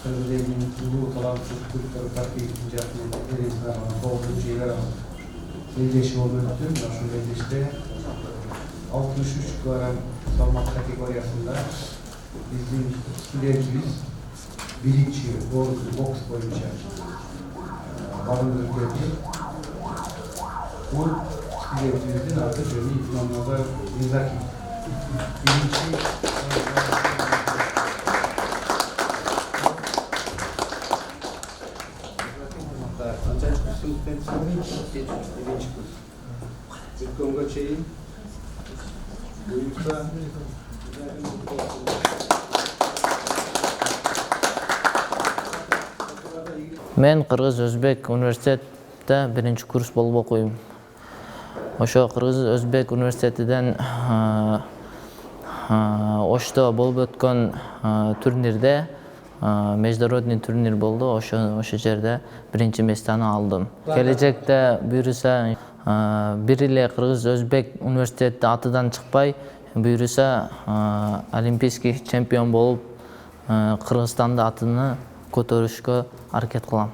Kırgız elinin Ulu Talansız Kırkları Takıyı Ticaretinde Denizler alan, Doğru Şeyler alan Belgeşi oluyor diyorum da şu belgeçte 63 gram salmak kategorisinde bizim ilerimiz birinci boks boyunca barındırıldı. Bu ilerimizin adı şöyle İknamada Nizaki. Birinci birinci kurs. Diplomga şeyin buyursa Мен Кыргыз Өзбек университетте биринчи курс болуп окуйм. Ошо Кыргыз Өзбек университетинен Ошто болуп өткөн турнирде международный турнир болду. Ошо жерде биринчи местени алдым. Келечекте буюрса бир эле Кыргыз Өзбек университети атынан чыкпай, буюрса олимпийский чемпион болуп Кыргызстандын атын көтөрүшкө аракет кылам.